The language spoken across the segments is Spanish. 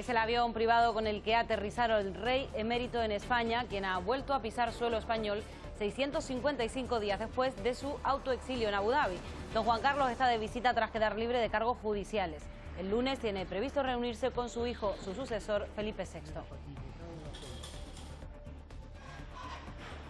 Es el avión privado con el que ha aterrizado el rey emérito en España, quien ha vuelto a pisar suelo español 655 días después de su autoexilio en Abu Dhabi. Don Juan Carlos está de visita tras quedar libre de cargos judiciales. El lunes tiene previsto reunirse con su hijo, su sucesor, Felipe VI.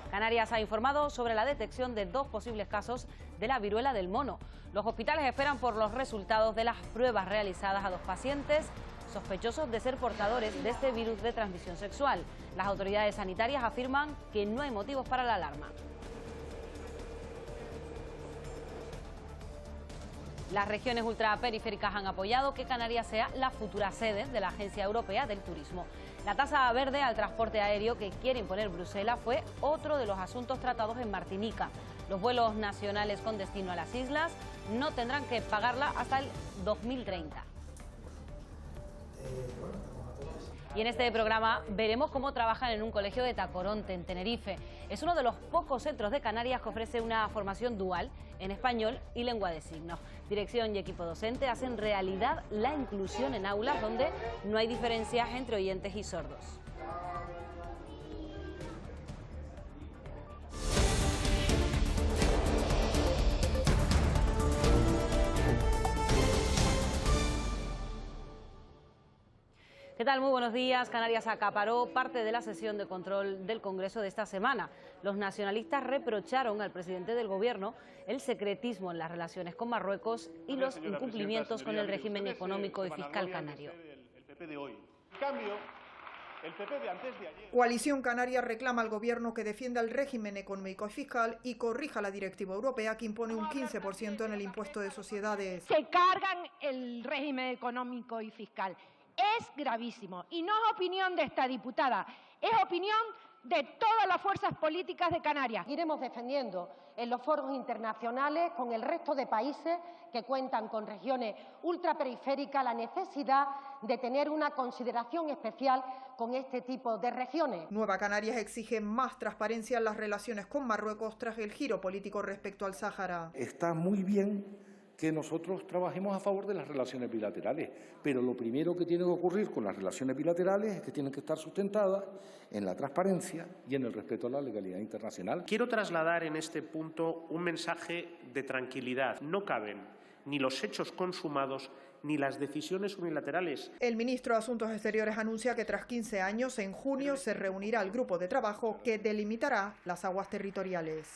Canarias ha informado sobre la detección de 2 posibles casos de la viruela del mono. Los hospitales esperan por los resultados de las pruebas realizadas a 2 pacientes sospechosos de ser portadores de este virus de transmisión sexual. Las autoridades sanitarias afirman que no hay motivos para la alarma. Las regiones ultraperiféricas han apoyado que Canarias sea la futura sede de la Agencia Europea del Turismo. La tasa verde al transporte aéreo que quiere imponer Bruselas fue otro de los asuntos tratados en Martinica. Los vuelos nacionales con destino a las islas no tendrán que pagarla hasta el 2030. Y en este programa veremos cómo trabajan en un colegio de Tacoronte, en Tenerife. Es uno de los pocos centros de Canarias que ofrece una formación dual en español y lengua de signos. Dirección y equipo docente hacen realidad la inclusión en aulas donde no hay diferencias entre oyentes y sordos. ¿Qué tal? Muy buenos días. Canarias acaparó parte de la sesión de control del Congreso de esta semana. Los nacionalistas reprocharon al presidente del Gobierno el secretismo en las relaciones con Marruecos y los incumplimientos con el régimen económico y fiscal canario. Coalición Canaria reclama al Gobierno que defienda el régimen económico y fiscal y corrija la directiva europea que impone un 15% en el impuesto de sociedades. Se cargan el régimen económico y fiscal. Es gravísimo y no es opinión de esta diputada, es opinión de todas las fuerzas políticas de Canarias. Iremos defendiendo en los foros internacionales con el resto de países que cuentan con regiones ultraperiféricas la necesidad de tener una consideración especial con este tipo de regiones. Nueva Canarias exige más transparencia en las relaciones con Marruecos tras el giro político respecto al Sáhara. Está muy bien que nosotros trabajemos a favor de las relaciones bilaterales, pero lo primero que tiene que ocurrir con las relaciones bilaterales es que tienen que estar sustentadas en la transparencia y en el respeto a la legalidad internacional. Quiero trasladar en este punto un mensaje de tranquilidad. No caben ni los hechos consumados ni las decisiones unilaterales. El ministro de Asuntos Exteriores anuncia que tras 15 años, en junio, se reunirá el grupo de trabajo que delimitará las aguas territoriales.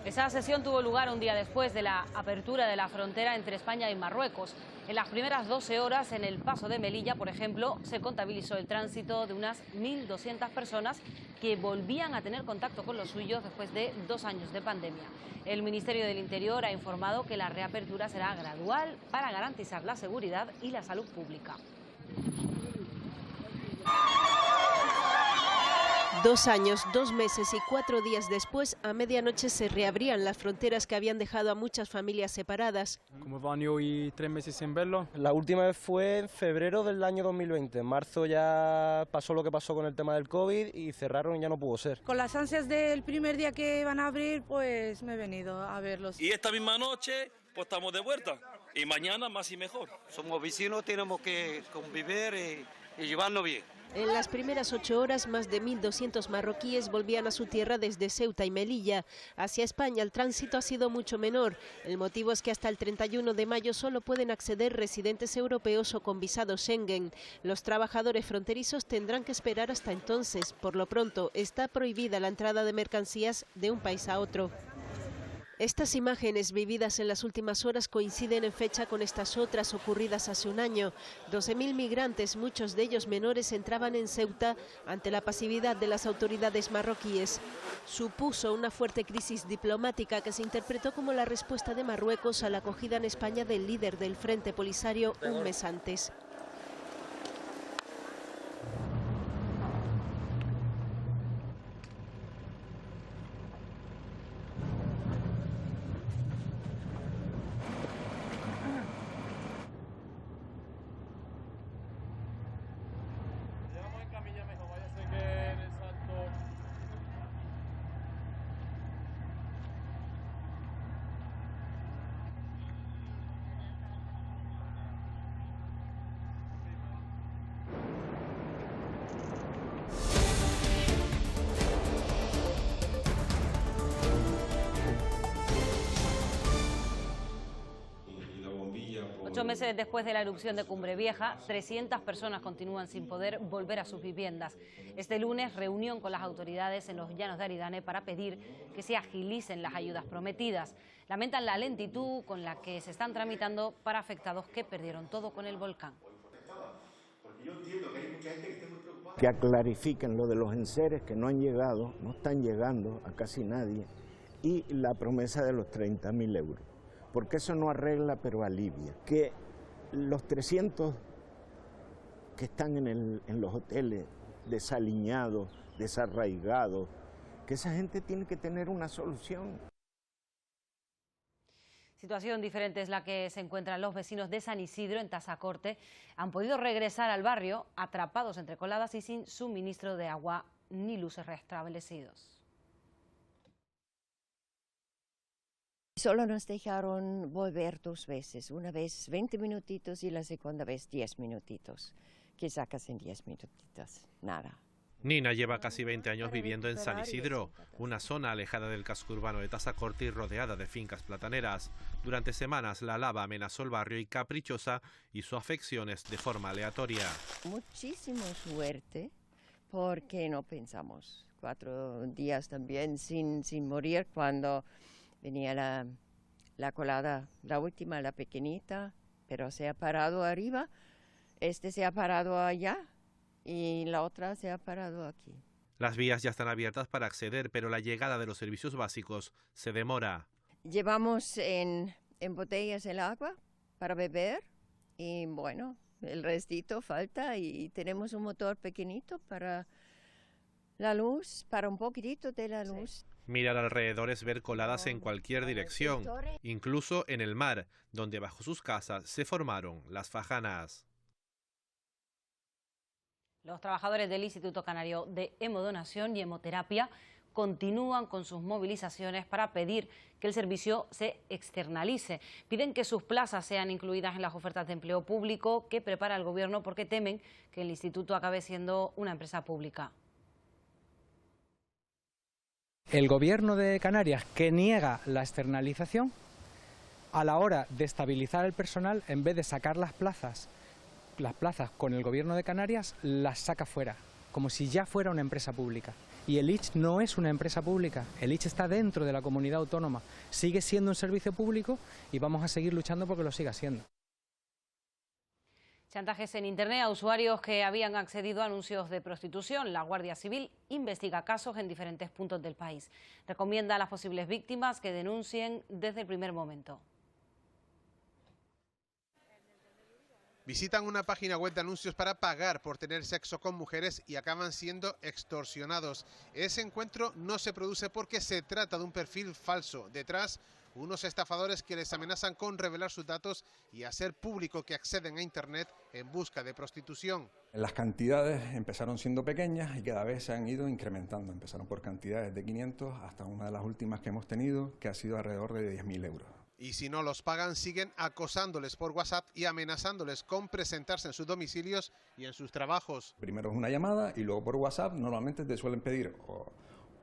Esa sesión tuvo lugar un día después de la apertura de la frontera entre España y Marruecos. En las primeras 12 horas en el paso de Melilla, por ejemplo, se contabilizó el tránsito de unas 1.200 personas que volvían a tener contacto con los suyos después de 2 años de pandemia. El Ministerio del Interior ha informado que la reapertura será gradual para garantizar la seguridad y la salud pública. 2 años, 2 meses y 4 días después, a medianoche se reabrían las fronteras que habían dejado a muchas familias separadas. Como van hoy 3 meses sin verlo. La última vez fue en febrero del año 2020. En marzo ya pasó lo que pasó con el tema del COVID y cerraron y ya no pudo ser. Con las ansias del primer día que van a abrir, pues me he venido a verlos. Y esta misma noche, pues estamos de vuelta. Y mañana más y mejor. Somos vecinos, tenemos que convivir y llevarnos bien. En las primeras 8 horas, más de 1.200 marroquíes volvían a su tierra desde Ceuta y Melilla. Hacia España el tránsito ha sido mucho menor. El motivo es que hasta el 31 de mayo solo pueden acceder residentes europeos o con visado Schengen. Los trabajadores fronterizos tendrán que esperar hasta entonces. Por lo pronto, está prohibida la entrada de mercancías de un país a otro. Estas imágenes vividas en las últimas horas coinciden en fecha con estas otras ocurridas hace un año. 12.000 migrantes, muchos de ellos menores, entraban en Ceuta ante la pasividad de las autoridades marroquíes. Supuso una fuerte crisis diplomática que se interpretó como la respuesta de Marruecos a la acogida en España del líder del Frente Polisario un mes antes. 8 meses después de la erupción de Cumbre Vieja, 300 personas continúan sin poder volver a sus viviendas. Este lunes, reunión con las autoridades en los llanos de Aridane para pedir que se agilicen las ayudas prometidas. Lamentan la lentitud con la que se están tramitando para afectados que perdieron todo con el volcán. Que clarifiquen lo de los enseres que no han llegado, no están llegando a casi nadie, y la promesa de los 30.000 euros. Porque eso no arregla, pero alivia. Que los 300 que están en los hoteles desaliñados, desarraigados, que esa gente tiene que tener una solución. Situación diferente es la que se encuentran los vecinos de San Isidro, en Tazacorte. Han podido regresar al barrio atrapados entre coladas y sin suministro de agua ni luces restablecidos. Solo nos dejaron volver 2 veces, una vez 20 minutitos y la segunda vez 10 minutitos. ¿Qué sacas en 10 minutitos? Nada. Nina lleva casi 20 años viviendo en San Isidro, una zona alejada del casco urbano de Tazacorte y rodeada de fincas plataneras. Durante semanas la lava amenazó el barrio y Caprichosa hizo afecciones de forma aleatoria. Muchísimo suerte, porque no pensamos 4 días también sin morir cuando venía la colada, la última, la pequeñita, pero se ha parado arriba, se ha parado allá. Y la otra se ha parado aquí. Las vías ya están abiertas para acceder, pero la llegada de los servicios básicos se demora. Llevamos en botellas el agua para beber y bueno, el restito falta y tenemos un motor pequeñito para la luz, para un poquitito de la luz. Mirar alrededor es ver coladas en cualquier dirección, incluso en el mar, donde bajo sus casas se formaron las fajanas. Los trabajadores del Instituto Canario de Hemodonación y Hemoterapia continúan con sus movilizaciones para pedir que el servicio se externalice. Piden que sus plazas sean incluidas en las ofertas de empleo público que prepara el Gobierno porque temen que el instituto acabe siendo una empresa pública. El Gobierno de Canarias, que niega la externalización, a la hora de estabilizar el personal, en vez de sacar las plazas con el Gobierno de Canarias, las saca fuera, como si ya fuera una empresa pública. Y el ICH no es una empresa pública, el ICH está dentro de la comunidad autónoma, sigue siendo un servicio público y vamos a seguir luchando porque lo siga siendo. Chantajes en Internet a usuarios que habían accedido a anuncios de prostitución. La Guardia Civil investiga casos en diferentes puntos del país. Recomienda a las posibles víctimas que denuncien desde el primer momento. Visitan una página web de anuncios para pagar por tener sexo con mujeres y acaban siendo extorsionados. Ese encuentro no se produce porque se trata de un perfil falso. Detrás, unos estafadores que les amenazan con revelar sus datos y hacer público que acceden a Internet en busca de prostitución. Las cantidades empezaron siendo pequeñas y cada vez se han ido incrementando. Empezaron por cantidades de 500 hasta una de las últimas que hemos tenido, que ha sido alrededor de 10.000 euros. Y si no los pagan, siguen acosándoles por WhatsApp y amenazándoles con presentarse en sus domicilios y en sus trabajos. Primero es una llamada y luego por WhatsApp normalmente te suelen pedir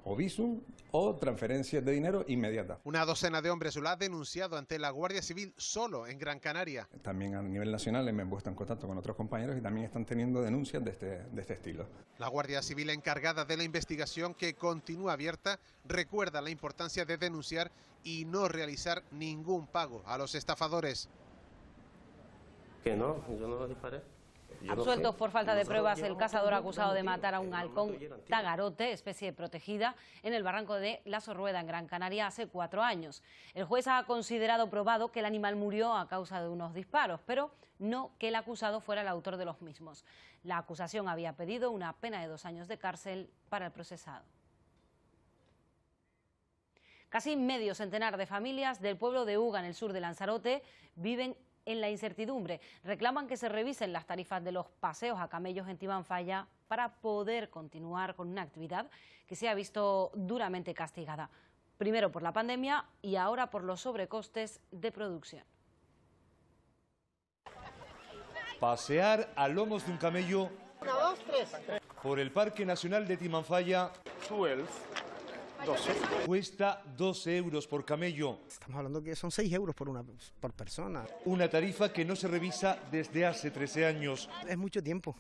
o visum o transferencias de dinero inmediatas. Una docena de hombres lo ha denunciado ante la Guardia Civil solo en Gran Canaria. También a nivel nacional me han puesto en contacto con otros compañeros y también están teniendo denuncias de este estilo. La Guardia Civil, encargada de la investigación que continúa abierta, recuerda la importancia de denunciar y no realizar ningún pago a los estafadores. Que no, yo no lo disparé. Absueltos por falta de pruebas el cazador acusado de matar a un halcón tagarote, especie protegida, en el barranco de La Sorrueda, en Gran Canaria, hace 4 años. El juez ha considerado probado que el animal murió a causa de unos disparos, pero no que el acusado fuera el autor de los mismos. La acusación había pedido una pena de 2 años de cárcel para el procesado. Casi medio centenar de familias del pueblo de Uga, en el sur de Lanzarote, viven en la incertidumbre. Reclaman que se revisen las tarifas de los paseos a camellos en Timanfaya para poder continuar con una actividad que se ha visto duramente castigada. Primero por la pandemia y ahora por los sobrecostes de producción. Pasear a lomos de un camello por el Parque Nacional de Timanfaya 12. Cuesta 12 euros por camello. Estamos hablando que son 6 euros por persona. Una tarifa que no se revisa desde hace 13 años. Es mucho tiempo.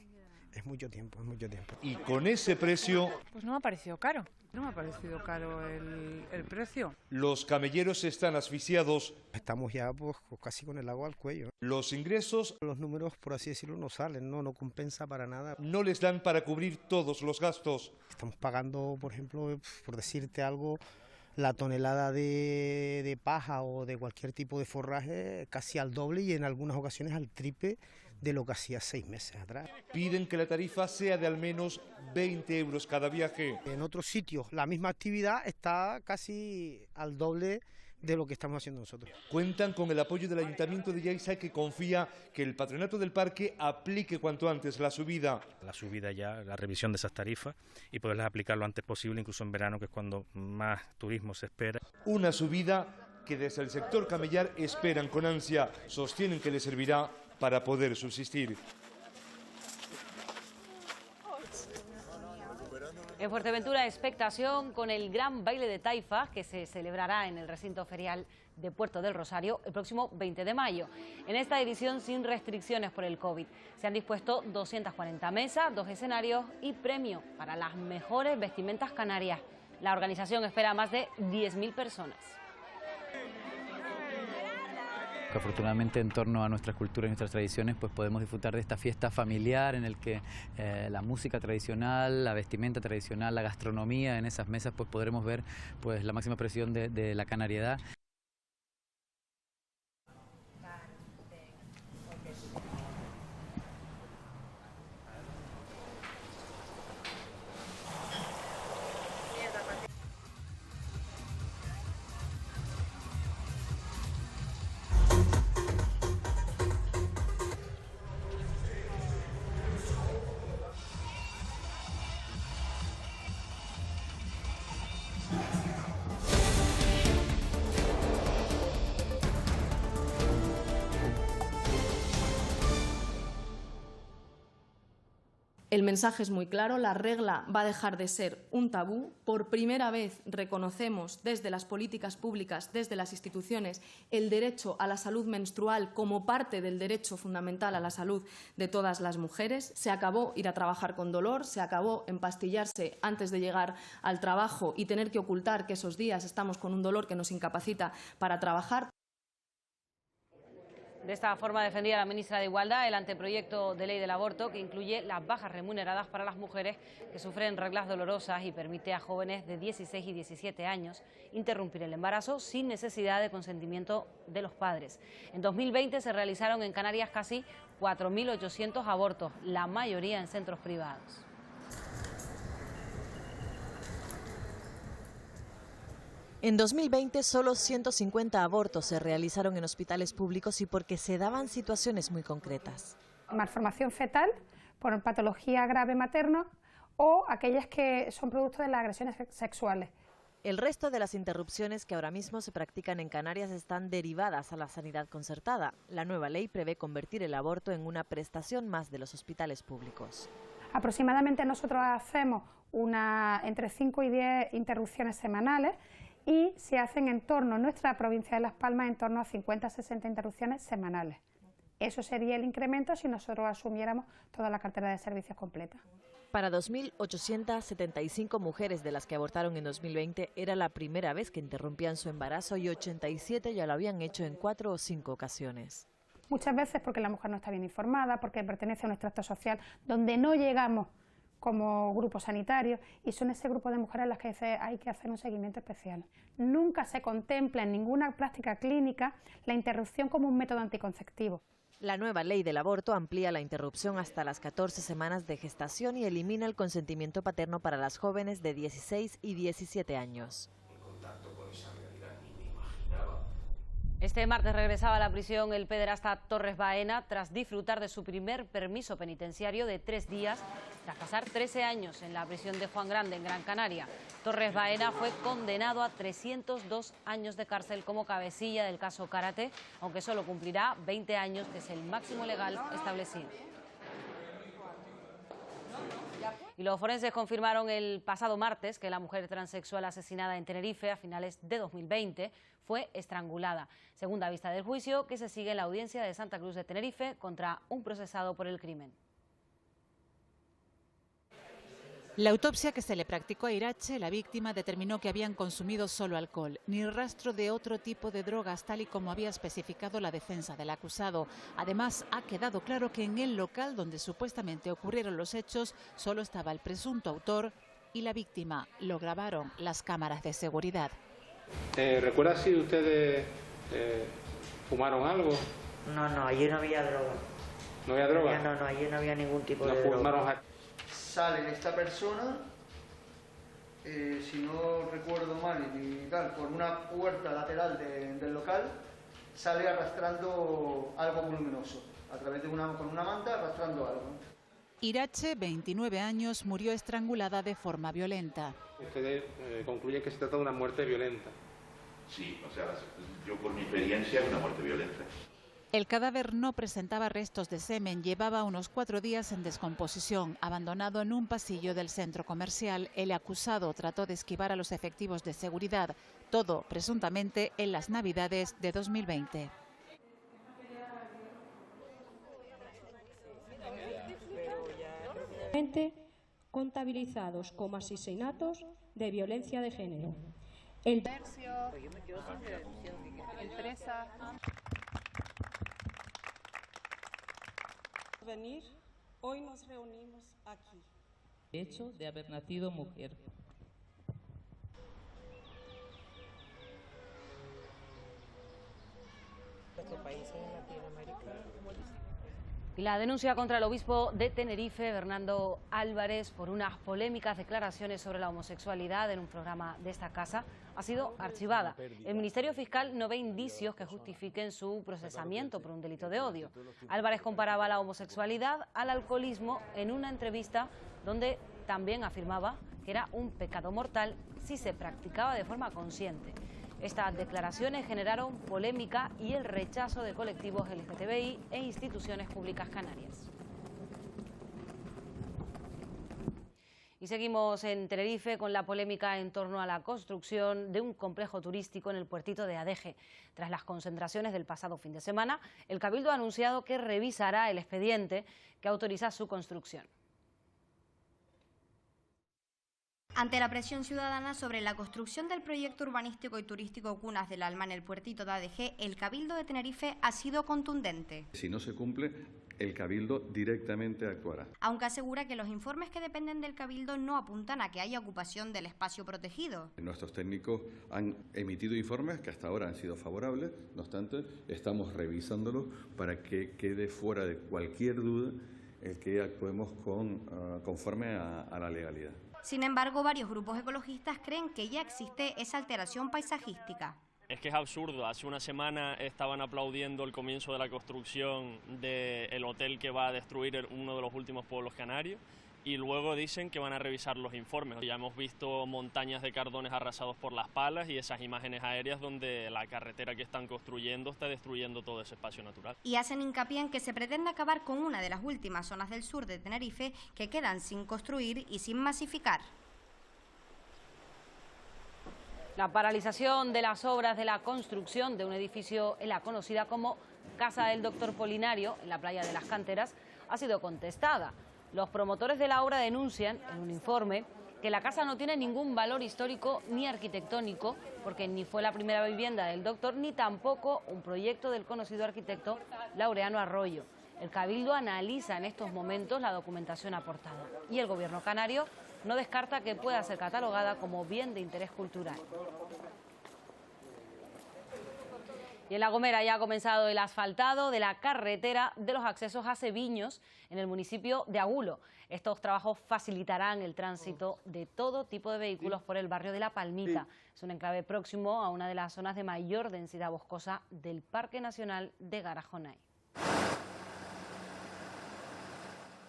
Es mucho tiempo, es mucho tiempo. Y con ese precio... Pues no me ha parecido caro. No me ha parecido caro el precio. Los camelleros están asfixiados. Estamos ya pues casi con el agua al cuello. Los ingresos... Los números, por así decirlo, no salen, no compensa para nada. No les dan para cubrir todos los gastos. Estamos pagando, por ejemplo, por decirte algo, la tonelada de paja o de cualquier tipo de forraje casi al doble y en algunas ocasiones al triple de lo que hacía 6 meses atrás. Piden que la tarifa sea de al menos 20 euros cada viaje. En otros sitios la misma actividad está casi al doble de lo que estamos haciendo nosotros. Cuentan con el apoyo del Ayuntamiento de Yaiza, que confía que el Patronato del Parque aplique cuanto antes la subida. La subida ya, la revisión de esas tarifas y poderlas aplicar lo antes posible, incluso en verano, que es cuando más turismo se espera. Una subida que desde el sector camellar esperan con ansia, sostienen que les servirá para poder subsistir. En Fuerteventura, expectación con el gran baile de taifas que se celebrará en el recinto ferial de Puerto del Rosario el próximo 20 de mayo. En esta edición sin restricciones por el COVID. Se han dispuesto 240 mesas, 2 escenarios y premio para las mejores vestimentas canarias. La organización espera a más de 10.000 personas. Que afortunadamente en torno a nuestras culturas y nuestras tradiciones pues podemos disfrutar de esta fiesta familiar en el que la música tradicional, la vestimenta tradicional, la gastronomía, en esas mesas pues podremos ver pues la máxima expresión de la canariedad. El mensaje es muy claro, la regla va a dejar de ser un tabú. Por primera vez reconocemos desde las políticas públicas, desde las instituciones, el derecho a la salud menstrual como parte del derecho fundamental a la salud de todas las mujeres. Se acabó ir a trabajar con dolor, se acabó empastillarse antes de llegar al trabajo y tener que ocultar que esos días estamos con un dolor que nos incapacita para trabajar. De esta forma defendía la ministra de Igualdad el anteproyecto de ley del aborto que incluye las bajas remuneradas para las mujeres que sufren reglas dolorosas y permite a jóvenes de 16 y 17 años interrumpir el embarazo sin necesidad de consentimiento de los padres. En 2020 se realizaron en Canarias casi 4.800 abortos, la mayoría en centros privados. En 2020 solo 150 abortos se realizaron en hospitales públicos y porque se daban situaciones muy concretas. Malformación fetal por patología grave materna o aquellas que son producto de las agresiones sexuales. El resto de las interrupciones que ahora mismo se practican en Canarias están derivadas a la sanidad concertada. La nueva ley prevé convertir el aborto en una prestación más de los hospitales públicos. Aproximadamente nosotros hacemos entre 5 y 10 interrupciones semanales y se hacen en torno, en nuestra provincia de Las Palmas, en torno a 50-60 interrupciones semanales. Eso sería el incremento si nosotros asumiéramos toda la cartera de servicios completa. Para 2.875 mujeres de las que abortaron en 2020 era la primera vez que interrumpían su embarazo y 87 ya lo habían hecho en 4 o 5 ocasiones. Muchas veces porque la mujer no está bien informada, porque pertenece a un estrato social donde no llegamos como grupo sanitario y son ese grupo de mujeres a las que hay que hacer un seguimiento especial. Nunca se contempla en ninguna práctica clínica la interrupción como un método anticonceptivo. La nueva ley del aborto amplía la interrupción hasta las 14 semanas de gestación y elimina el consentimiento paterno para las jóvenes de 16 y 17 años. Este martes regresaba a la prisión el pederasta Torres Baena tras disfrutar de su primer permiso penitenciario de 3 días tras pasar 13 años en la prisión de Juan Grande en Gran Canaria. Torres Baena fue condenado a 302 años de cárcel como cabecilla del caso Karate, aunque solo cumplirá 20 años, que es el máximo legal establecido. Y los forenses confirmaron el pasado martes que la mujer transexual asesinada en Tenerife a finales de 2020 fue estrangulada. Segunda vista del juicio que se sigue en la audiencia de Santa Cruz de Tenerife contra un procesado por el crimen. La autopsia que se le practicó a Irache, la víctima, determinó que habían consumido solo alcohol, ni rastro de otro tipo de drogas, tal y como había especificado la defensa del acusado. Además, ha quedado claro que en el local donde supuestamente ocurrieron los hechos solo estaba el presunto autor y la víctima. Lo grabaron las cámaras de seguridad. ¿Recuerda si ustedes fumaron algo? No, allí no había droga. ¿No había droga? No, allí no había ningún tipo de droga. Sale esta persona, si no recuerdo mal y tal, por una puerta lateral del local, sale arrastrando algo voluminoso, a través de con una manta arrastrando algo. Irache, 29 años, murió estrangulada de forma violenta. Ustedes concluyen que se trata de una muerte violenta. Sí, o sea, yo por mi experiencia es una muerte violenta. El cadáver no presentaba restos de semen, llevaba unos 4 días en descomposición. Abandonado en un pasillo del centro comercial, el acusado trató de esquivar a los efectivos de seguridad, todo presuntamente en las Navidades de 2020. Contabilizados como asesinatos de violencia de género. El venir, hoy nos reunimos aquí. Hecho de haber nacido mujer. Nuestro país en Latinoamérica. Y la denuncia contra el obispo de Tenerife, Bernardo Álvarez, por unas polémicas declaraciones sobre la homosexualidad en un programa de esta casa, ha sido archivada. El Ministerio Fiscal no ve indicios que justifiquen su procesamiento por un delito de odio. Álvarez comparaba la homosexualidad al alcoholismo en una entrevista donde también afirmaba que era un pecado mortal si se practicaba de forma consciente. Estas declaraciones generaron polémica y el rechazo de colectivos LGTBI e instituciones públicas canarias. Y seguimos en Tenerife con la polémica en torno a la construcción de un complejo turístico en el puertito de Adeje. Tras las concentraciones del pasado fin de semana, el Cabildo ha anunciado que revisará el expediente que autoriza su construcción. Ante la presión ciudadana sobre la construcción del proyecto urbanístico y turístico Cunas del Alma en el puertito de ADG, el Cabildo de Tenerife ha sido contundente. Si no se cumple, el Cabildo directamente actuará. Aunque asegura que los informes que dependen del Cabildo no apuntan a que haya ocupación del espacio protegido. Nuestros técnicos han emitido informes que hasta ahora han sido favorables, no obstante, estamos revisándolos para que quede fuera de cualquier duda el que actuemos conforme a la legalidad. Sin embargo, varios grupos ecologistas creen que ya existe esa alteración paisajística. Es que es absurdo. Hace una semana estaban aplaudiendo el comienzo de la construcción del hotel que va a destruir uno de los últimos pueblos canarios y luego dicen que van a revisar los informes. Ya hemos visto montañas de cardones arrasados por las palas y esas imágenes aéreas donde la carretera que están construyendo está destruyendo todo ese espacio natural. Y hacen hincapié en que se pretende acabar con una de las últimas zonas del sur de Tenerife que quedan sin construir y sin masificar. La paralización de las obras de la construcción de un edificio en la conocida como Casa del Doctor Polinario, en la playa de las Canteras, ha sido contestada. Los promotores de la obra denuncian en un informe que la casa no tiene ningún valor histórico ni arquitectónico, porque ni fue la primera vivienda del doctor, ni tampoco un proyecto del conocido arquitecto Laureano Arroyo. El Cabildo analiza en estos momentos la documentación aportada y el Gobierno canario no descarta que pueda ser catalogada como bien de interés cultural. Y en La Gomera ya ha comenzado el asfaltado de la carretera de los accesos a Seviños, en el municipio de Agulo. Estos trabajos facilitarán el tránsito de todo tipo de vehículos por el barrio de La Palmita. Es un enclave próximo a una de las zonas de mayor densidad boscosa del Parque Nacional de Garajonay.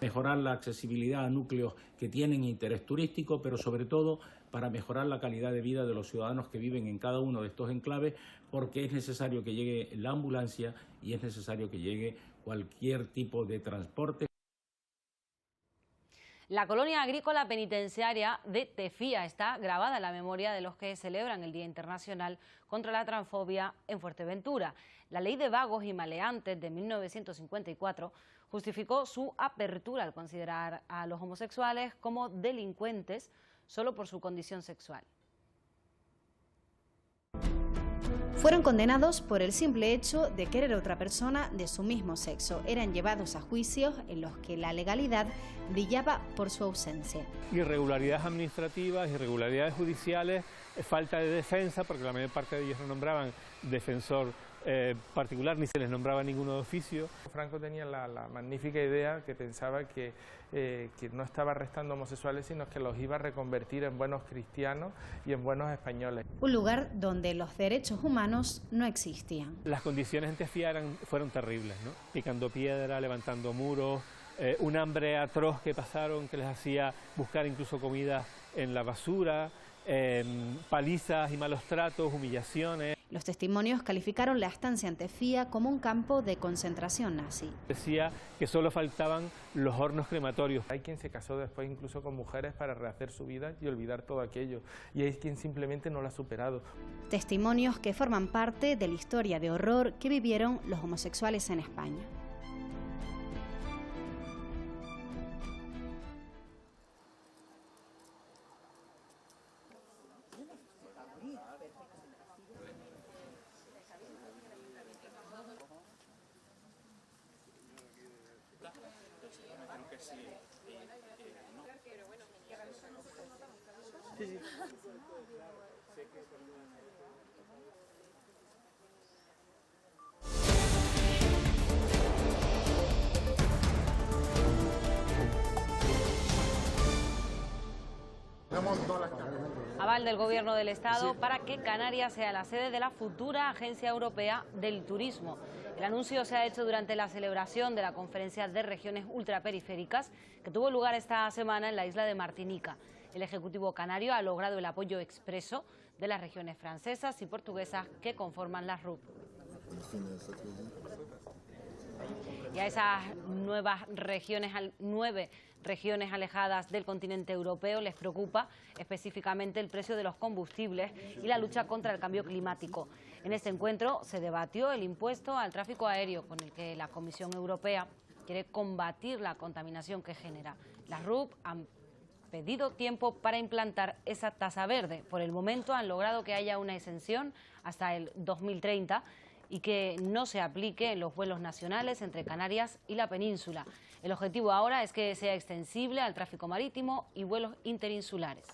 Mejorar la accesibilidad a núcleos que tienen interés turístico, pero sobre todo para mejorar la calidad de vida de los ciudadanos que viven en cada uno de estos enclaves, porque es necesario que llegue la ambulancia y es necesario que llegue cualquier tipo de transporte. La colonia agrícola penitenciaria de Tefía está grabada en la memoria de los que celebran el Día Internacional contra la Transfobia en Fuerteventura. La Ley de Vagos y Maleantes de 1954 justificó su apertura al considerar a los homosexuales como delincuentes solo por su condición sexual. Fueron condenados por el simple hecho de querer a otra persona de su mismo sexo. Eran llevados a juicios en los que la legalidad brillaba por su ausencia. Irregularidades administrativas, irregularidades judiciales, falta de defensa, porque la mayor parte de ellos no nombraban defensor particular, ni se les nombraba ninguno de oficio. Franco tenía la magnífica idea que pensaba que no estaba arrestando homosexuales, sino que los iba a reconvertir en buenos cristianos y en buenos españoles. Un lugar donde los derechos humanos no existían. Las condiciones en Tefía fueron terribles, ¿no? Picando piedra, levantando muros, un hambre atroz que pasaron, que les hacía buscar incluso comida en la basura, palizas y malos tratos, humillaciones. Los testimonios calificaron la estancia en Tefía como un campo de concentración nazi. Decía que solo faltaban los hornos crematorios. Hay quien se casó después incluso con mujeres para rehacer su vida y olvidar todo aquello. Y hay quien simplemente no lo ha superado. Testimonios que forman parte de la historia de horror que vivieron los homosexuales en España. Aval del Gobierno del Estado para que Canarias sea la sede de la futura Agencia Europea del Turismo. El anuncio se ha hecho durante la celebración de la Conferencia de Regiones Ultraperiféricas que tuvo lugar esta semana en la isla de Martinica. El Ejecutivo canario ha logrado el apoyo expreso de las regiones francesas y portuguesas que conforman la RUP. Y a esas nueve regiones alejadas del continente europeo les preocupa específicamente el precio de los combustibles y la lucha contra el cambio climático. En este encuentro se debatió el impuesto al tráfico aéreo con el que la Comisión Europea quiere combatir la contaminación que genera. Las RUP han pedido tiempo para implantar esa tasa verde. Por el momento han logrado que haya una exención hasta el 2030 y que no se aplique en los vuelos nacionales entre Canarias y la península. El objetivo ahora es que sea extensible al tráfico marítimo y vuelos interinsulares.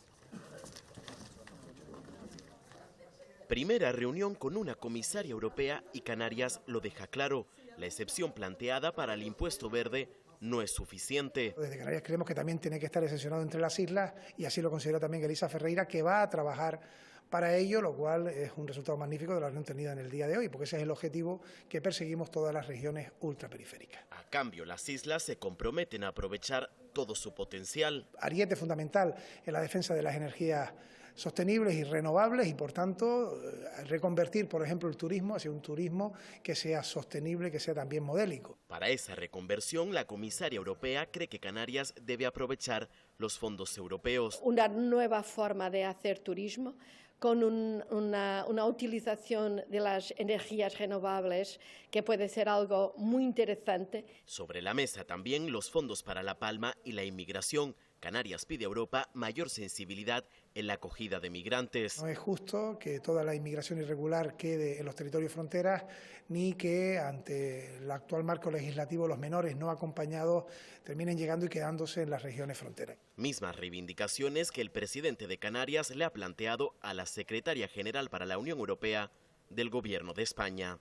Primera reunión con una comisaria europea y Canarias lo deja claro. La excepción planteada para el impuesto verde no es suficiente. Desde Canarias creemos que también tiene que estar exencionado entre las islas y así lo considera también Elisa Ferreira, que va a trabajar para ello, lo cual es un resultado magnífico de la reunión tenida en el día de hoy, porque ese es el objetivo que perseguimos todas las regiones ultraperiféricas. A cambio, las islas se comprometen a aprovechar todo su potencial. Ariete fundamental en la defensa de las energías sostenibles y renovables y, por tanto, reconvertir, por ejemplo, el turismo hacia un turismo que sea sostenible, que sea también modélico. Para esa reconversión, la comisaria europea cree que Canarias debe aprovechar los fondos europeos. Una nueva forma de hacer turismo con una utilización de las energías renovables que puede ser algo muy interesante. Sobre la mesa también los fondos para La Palma y la inmigración. Canarias pide a Europa mayor sensibilidad en la acogida de migrantes. No es justo que toda la inmigración irregular quede en los territorios fronteras, ni que ante el actual marco legislativo los menores no acompañados terminen llegando y quedándose en las regiones fronteras. Mismas reivindicaciones que el presidente de Canarias le ha planteado a la secretaria general para la Unión Europea del Gobierno de España.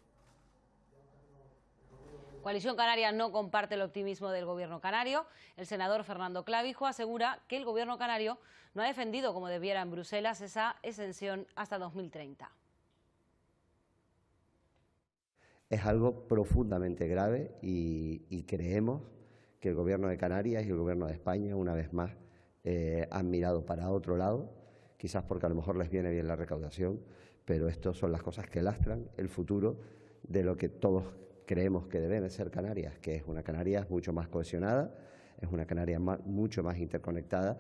Coalición Canaria no comparte el optimismo del Gobierno canario. El senador Fernando Clavijo asegura que el Gobierno canario no ha defendido como debiera en Bruselas esa exención hasta 2030. Es algo profundamente grave y creemos que el Gobierno de Canarias y el Gobierno de España, una vez más, han mirado para otro lado, quizás porque a lo mejor les viene bien la recaudación, pero estas son las cosas que lastran el futuro de lo que todos creemos que debe ser Canarias, que es una Canarias mucho más cohesionada, es una Canarias mucho más interconectada.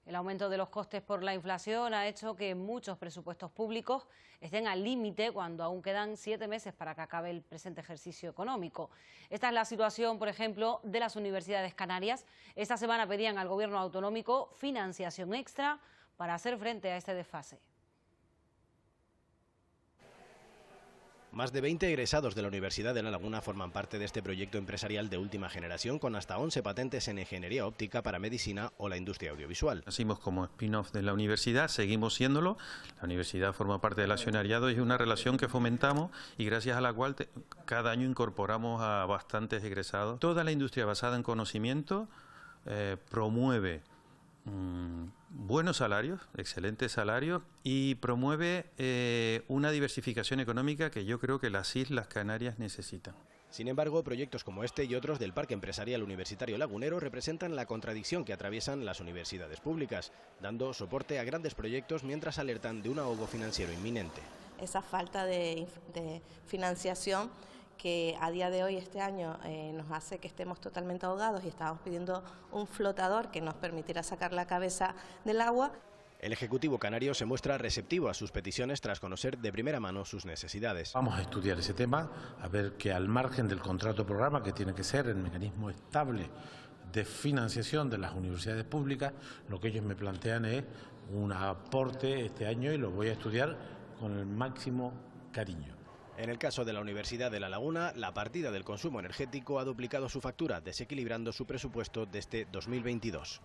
El aumento de los costes por la inflación ha hecho que muchos presupuestos públicos estén al límite cuando aún quedan 7 meses para que acabe el presente ejercicio económico. Esta es la situación, por ejemplo, de las universidades canarias. Esta semana pedían al gobierno autonómico financiación extra para hacer frente a este desfase. Más de 20 egresados de la Universidad de La Laguna forman parte de este proyecto empresarial de última generación con hasta 11 patentes en ingeniería óptica para medicina o la industria audiovisual. Nacimos como spin-off de la universidad, seguimos siéndolo. La universidad forma parte del accionariado y es una relación que fomentamos y gracias a la cual cada año incorporamos a bastantes egresados. Toda la industria basada en conocimiento promueve buenos salarios, excelentes salarios y promueve una diversificación económica que yo creo que las Islas Canarias necesitan. Sin embargo, proyectos como este y otros del Parque Empresarial Universitario Lagunero representan la contradicción que atraviesan las universidades públicas, dando soporte a grandes proyectos mientras alertan de un ahogo financiero inminente. Esa falta de financiación que a día de hoy, este año, nos hace que estemos totalmente ahogados y estamos pidiendo un flotador que nos permitirá sacar la cabeza del agua. El Ejecutivo canario se muestra receptivo a sus peticiones tras conocer de primera mano sus necesidades. Vamos a estudiar ese tema, a ver que al margen del contrato programa, que tiene que ser el mecanismo estable de financiación de las universidades públicas, lo que ellos me plantean es un aporte este año y lo voy a estudiar con el máximo cariño. En el caso de la Universidad de La Laguna, la partida del consumo energético ha duplicado su factura, desequilibrando su presupuesto desde 2022.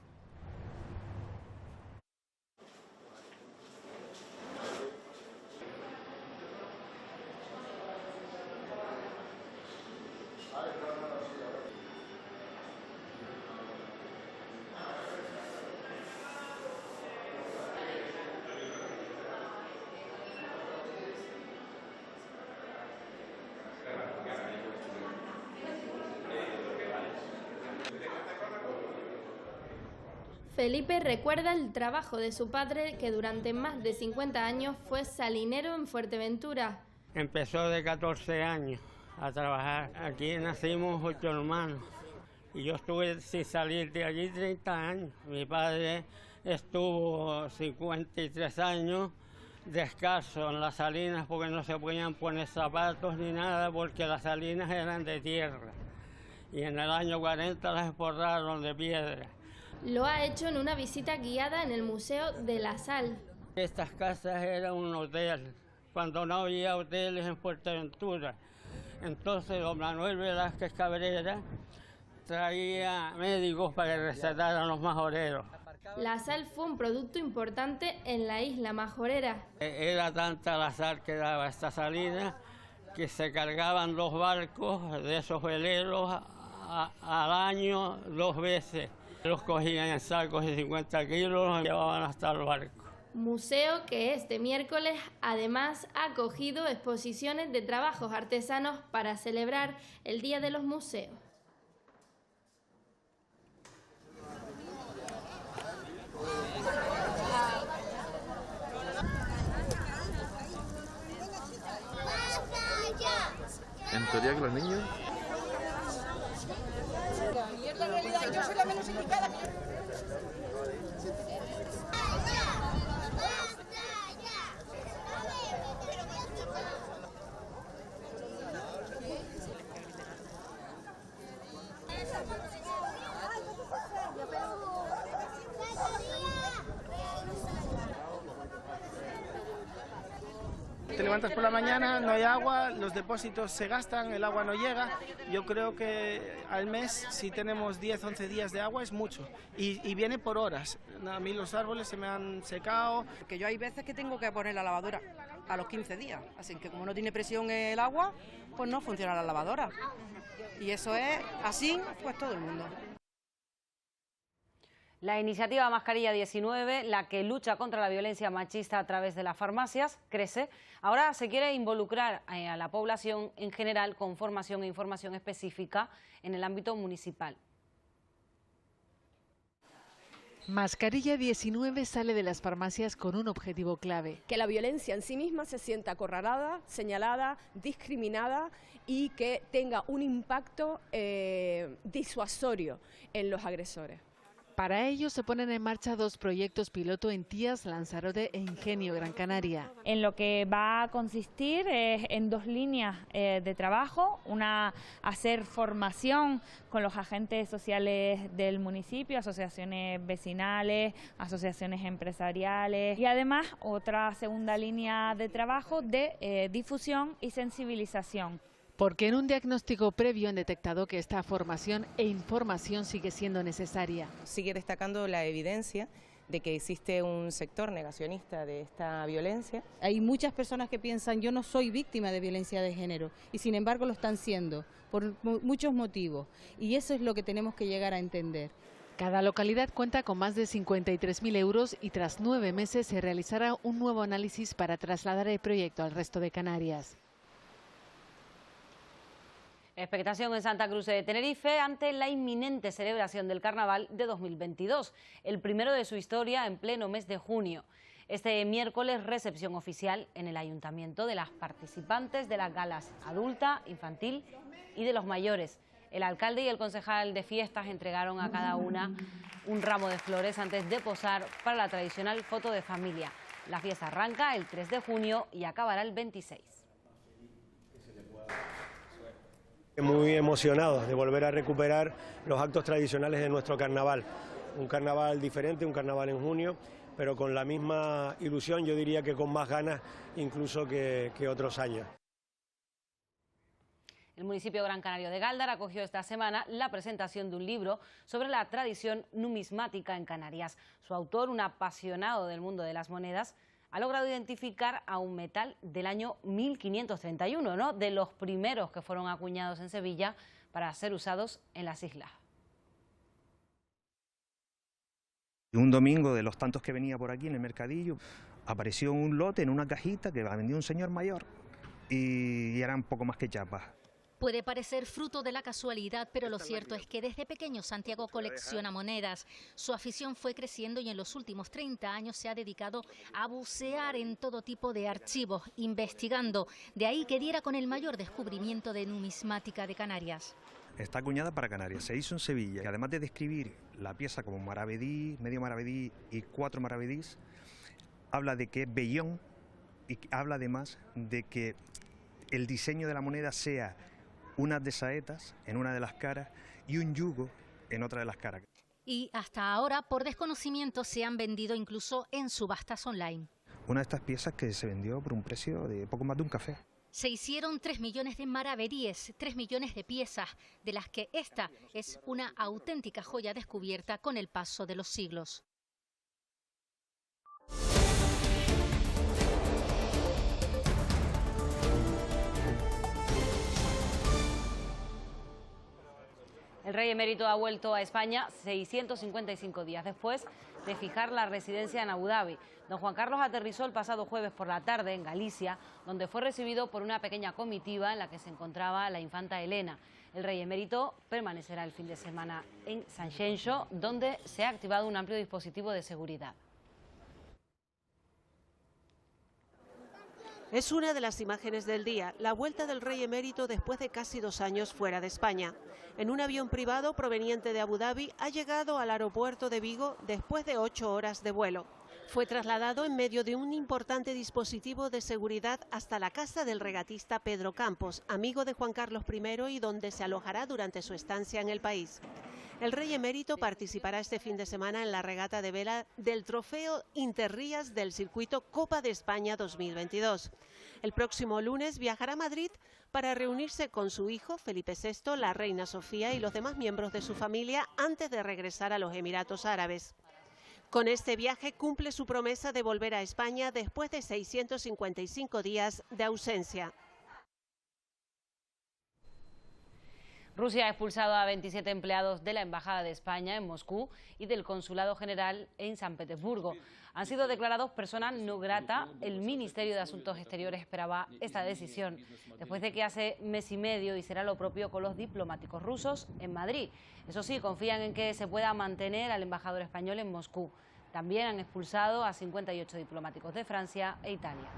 Felipe recuerda el trabajo de su padre, que durante más de 50 años fue salinero en Fuerteventura. Empezó de 14 años a trabajar. Aquí nacimos 8 hermanos y yo estuve sin salir de allí 30 años. Mi padre estuvo 53 años descalzo en las salinas porque no se podían poner zapatos ni nada porque las salinas eran de tierra y en el año 40 las forraron de piedra. Lo ha hecho en una visita guiada en el Museo de la Sal. Estas casas eran un hotel, cuando no había hoteles en Fuerteventura. Entonces don Manuel Velázquez Cabrera traía médicos para que recetaran los majoreros. La sal fue un producto importante en la isla majorera. Era tanta la sal que daba esta salina que se cargaban los barcos de esos veleros al año 2 veces. Los cogían en sacos de 50 kilos, los llevaban hasta el barco. Museo que este miércoles además ha acogido exposiciones de trabajos artesanos para celebrar el Día de los Museos. En teoría que los niños... En realidad yo soy la menos indicada. Te levantas por la mañana, no hay agua, los depósitos se gastan, el agua no llega. Yo creo que al mes, si tenemos 10, 11 días de agua, es mucho. Y viene por horas. A mí los árboles se me han secado. Que yo hay veces que tengo que poner la lavadora a los 15 días. Así que como no tiene presión el agua, pues no funciona la lavadora. Y eso es así, pues todo el mundo. La iniciativa Mascarilla 19, la que lucha contra la violencia machista a través de las farmacias, crece. Ahora se quiere involucrar a la población en general con formación e información específica en el ámbito municipal. Mascarilla 19 sale de las farmacias con un objetivo clave. Que la violencia en sí misma se sienta acorralada, señalada, discriminada y que tenga un impacto disuasorio en los agresores. Para ello se ponen en marcha 2 proyectos piloto en Tías, Lanzarote e Ingenio, Gran Canaria. En lo que va a consistir es en 2 líneas de trabajo, una hacer formación con los agentes sociales del municipio, asociaciones vecinales, asociaciones empresariales y además otra segunda línea de trabajo de difusión y sensibilización. Porque en un diagnóstico previo han detectado que esta formación e información sigue siendo necesaria. Sigue destacando la evidencia de que existe un sector negacionista de esta violencia. Hay muchas personas que piensan yo no soy víctima de violencia de género y sin embargo lo están siendo por muchos motivos y eso es lo que tenemos que llegar a entender. Cada localidad cuenta con más de 53.000 euros y tras 9 meses se realizará un nuevo análisis para trasladar el proyecto al resto de Canarias. Expectación en Santa Cruz de Tenerife ante la inminente celebración del Carnaval de 2022, el primero de su historia en pleno mes de junio. Este miércoles, recepción oficial en el Ayuntamiento de las participantes de las galas adulta, infantil y de los mayores. El alcalde y el concejal de fiestas entregaron a cada una un ramo de flores antes de posar para la tradicional foto de familia. La fiesta arranca el 3 de junio y acabará el 26. Muy emocionados de volver a recuperar los actos tradicionales de nuestro carnaval. Un carnaval diferente, un carnaval en junio, pero con la misma ilusión, yo diría que con más ganas incluso que otros años. El municipio Gran Canario de Gáldara acogió esta semana la presentación de un libro sobre la tradición numismática en Canarias. Su autor, un apasionado del mundo de las monedas, ha logrado identificar a un metal del año 1531, ¿no?, de los primeros que fueron acuñados en Sevilla para ser usados en las islas. Un domingo de los tantos que venía por aquí en el mercadillo, apareció un lote en una cajita que la vendió un señor mayor y eran poco más que chapas. Puede parecer fruto de la casualidad, pero lo cierto es que desde pequeño Santiago colecciona monedas. Su afición fue creciendo y en los últimos 30 años se ha dedicado a bucear en todo tipo de archivos, investigando. De ahí que diera con el mayor descubrimiento de numismática de Canarias. Está acuñada para Canarias, se hizo en Sevilla. Y además de describir la pieza como maravedí, medio maravedí y 4 maravedís, habla de que es vellón y habla además de que el diseño de la moneda sea unas de saetas en una de las caras y un yugo en otra de las caras. Y hasta ahora, por desconocimiento, se han vendido incluso en subastas online. Una de estas piezas que se vendió por un precio de poco más de un café. Se hicieron 3 millones de maravedíes, 3 millones de piezas, de las que esta es una auténtica joya descubierta con el paso de los siglos. El rey emérito ha vuelto a España 655 días después de fijar la residencia en Abu Dhabi. Don Juan Carlos aterrizó el pasado jueves por la tarde en Galicia, donde fue recibido por una pequeña comitiva en la que se encontraba la infanta Elena. El rey emérito permanecerá el fin de semana en Sanxenxo, donde se ha activado un amplio dispositivo de seguridad. Es una de las imágenes del día, la vuelta del rey emérito después de casi 2 años fuera de España. En un avión privado proveniente de Abu Dhabi ha llegado al aeropuerto de Vigo después de 8 horas de vuelo. Fue trasladado en medio de un importante dispositivo de seguridad hasta la casa del regatista Pedro Campos, amigo de Juan Carlos I y donde se alojará durante su estancia en el país. El rey emérito participará este fin de semana en la regata de vela del Trofeo Interrías del circuito Copa de España 2022. El próximo lunes viajará a Madrid para reunirse con su hijo Felipe VI, la reina Sofía y los demás miembros de su familia antes de regresar a los Emiratos Árabes. Con este viaje cumple su promesa de volver a España después de 655 días de ausencia. Rusia ha expulsado a 27 empleados de la Embajada de España en Moscú y del Consulado General en San Petersburgo. Han sido declarados personas no grata. El Ministerio de Asuntos Exteriores esperaba esta decisión después de que hace mes y medio hiciera lo propio con los diplomáticos rusos en Madrid. Eso sí, confían en que se pueda mantener al embajador español en Moscú. También han expulsado a 58 diplomáticos de Francia e Italia.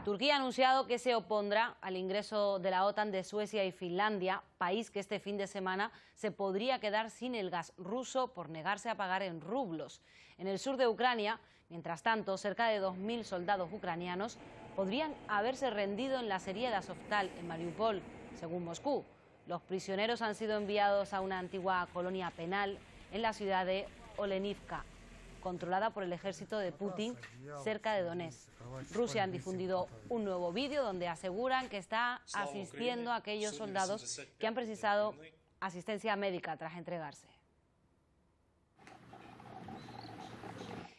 Turquía ha anunciado que se opondrá al ingreso de la OTAN de Suecia y Finlandia, país que este fin de semana se podría quedar sin el gas ruso por negarse a pagar en rublos. En el sur de Ucrania, mientras tanto, cerca de 2.000 soldados ucranianos podrían haberse rendido en la acería de Azovstal, en Mariupol, según Moscú. Los prisioneros han sido enviados a una antigua colonia penal en la ciudad de Olenivka, controlada por el ejército de Putin, cerca de Donetsk. Rusia han difundido un nuevo vídeo donde aseguran que está asistiendo a aquellos soldados que han precisado asistencia médica tras entregarse.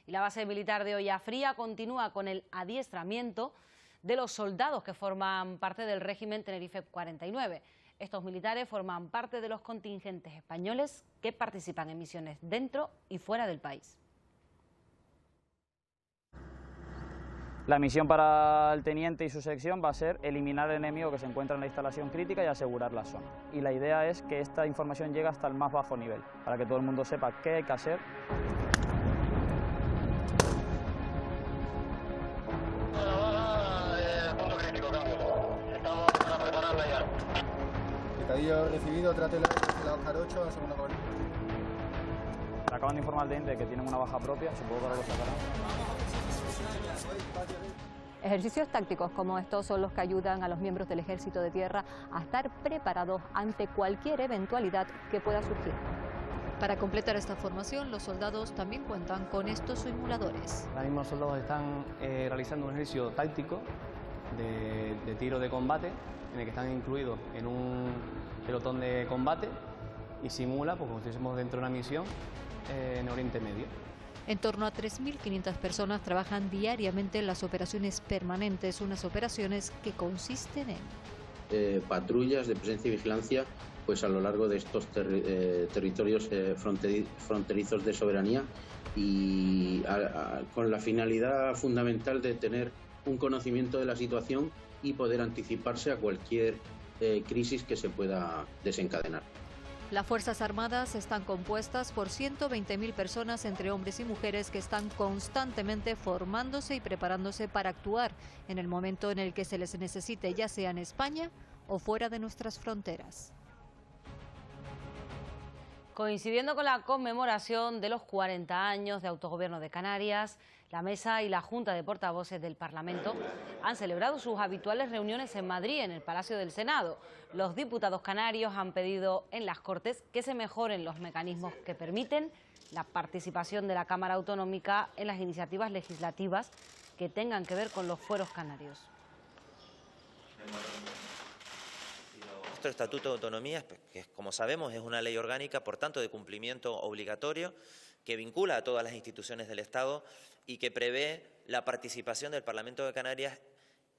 Y la base militar de Olla Fría continúa con el adiestramiento de los soldados que forman parte del régimen Tenerife 49. Estos militares forman parte de los contingentes españoles que participan en misiones dentro y fuera del país. La misión para el teniente y su sección va a ser eliminar al enemigo que se encuentra en la instalación crítica y asegurar la zona. Y la idea es que esta información llegue hasta el más bajo nivel, para que todo el mundo sepa qué hay que hacer. Picadillo recibido, trátela de la Jarocho a segunda cobertura. Acaban de informar al teniente de que tienen una baja propia, supongo que ahora lo sacarán. Ejercicios tácticos como estos son los que ayudan a los miembros del Ejército de Tierra a estar preparados ante cualquier eventualidad que pueda surgir. Para completar esta formación, los soldados también cuentan con estos simuladores. Ahora mismo los soldados están realizando un ejercicio táctico de tiro de combate, en el que están incluidos en un pelotón de combate y simula, pues, como si estuviésemos dentro de una misión en Oriente Medio. En torno a 3.500 personas trabajan diariamente en las operaciones permanentes, unas operaciones que consisten en patrullas de presencia y vigilancia pues a lo largo de estos territorios fronterizos de soberanía y con la finalidad fundamental de tener un conocimiento de la situación y poder anticiparse a cualquier crisis que se pueda desencadenar. Las Fuerzas Armadas están compuestas por 120.000 personas entre hombres y mujeres que están constantemente formándose y preparándose para actuar en el momento en el que se les necesite, ya sea en España o fuera de nuestras fronteras. Coincidiendo con la conmemoración de los 40 años de autogobierno de Canarias, la Mesa y la Junta de Portavoces del Parlamento han celebrado sus habituales reuniones en Madrid, en el Palacio del Senado. Los diputados canarios han pedido en las Cortes que se mejoren los mecanismos que permiten la participación de la Cámara Autonómica en las iniciativas legislativas que tengan que ver con los fueros canarios. Nuestro Estatuto de Autonomía, que como sabemos es una ley orgánica, por tanto de cumplimiento obligatorio, que vincula a todas las instituciones del Estado y que prevé la participación del Parlamento de Canarias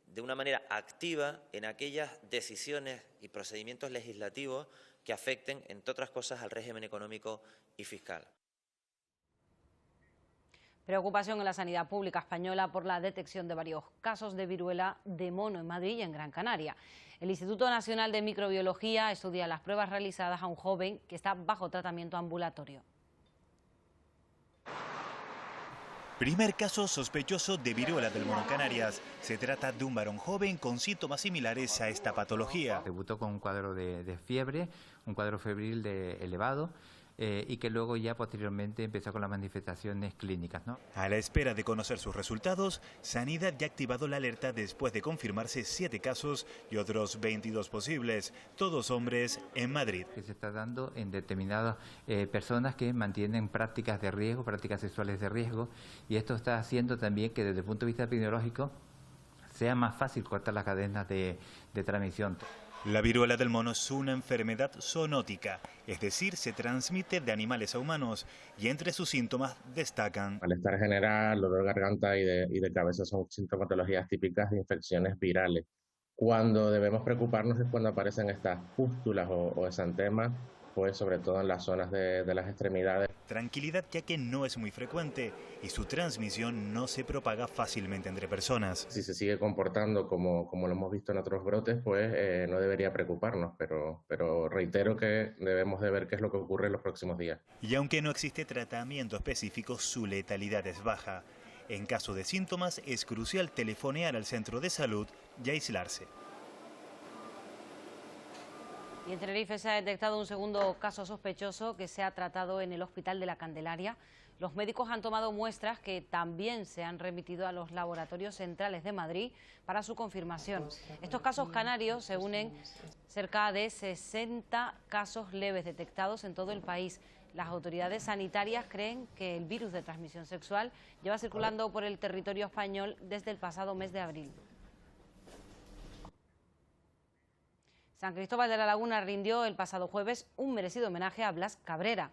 de una manera activa en aquellas decisiones y procedimientos legislativos que afecten, entre otras cosas, al régimen económico y fiscal. Preocupación en la sanidad pública española por la detección de varios casos de viruela de mono en Madrid y en Gran Canaria. El Instituto Nacional de Microbiología estudia las pruebas realizadas a un joven que está bajo tratamiento ambulatorio. Primer caso sospechoso de viruela del mono en Canarias. Se trata de un varón joven con síntomas similares a esta patología. Debutó con un cuadro de fiebre, un cuadro febril elevado, y que luego ya posteriormente empezó con las manifestaciones clínicas, ¿no? A la espera de conocer sus resultados, Sanidad ya ha activado la alerta después de confirmarse 7 casos y otros 22 posibles, todos hombres en Madrid. Que se está dando en determinadas personas que mantienen prácticas de riesgo, prácticas sexuales de riesgo, y esto está haciendo también que desde el punto de vista epidemiológico sea más fácil cortar las cadenas de transmisión. La viruela del mono es una enfermedad zoonótica, es decir, se transmite de animales a humanos y entre sus síntomas destacan malestar general, dolor de garganta y de cabeza son sintomatologías típicas de infecciones virales. Cuando debemos preocuparnos es cuando aparecen estas pústulas o exantemas, pues sobre todo en las zonas de las extremidades. Tranquilidad, ya que no es muy frecuente y su transmisión no se propaga fácilmente entre personas. Si se sigue comportando como lo hemos visto en otros brotes, pues no debería preocuparnos, pero reitero que debemos de ver qué es lo que ocurre en los próximos días. Y aunque no existe tratamiento específico, su letalidad es baja. En caso de síntomas, es crucial telefonear al centro de salud y aislarse. Y en Tenerife se ha detectado un segundo caso sospechoso que se ha tratado en el Hospital de la Candelaria. Los médicos han tomado muestras que también se han remitido a los laboratorios centrales de Madrid para su confirmación. Estos casos canarios se unen cerca de 60 casos leves detectados en todo el país. Las autoridades sanitarias creen que el virus de transmisión sexual lleva circulando por el territorio español desde el pasado mes de abril. San Cristóbal de la Laguna rindió el pasado jueves un merecido homenaje a Blas Cabrera.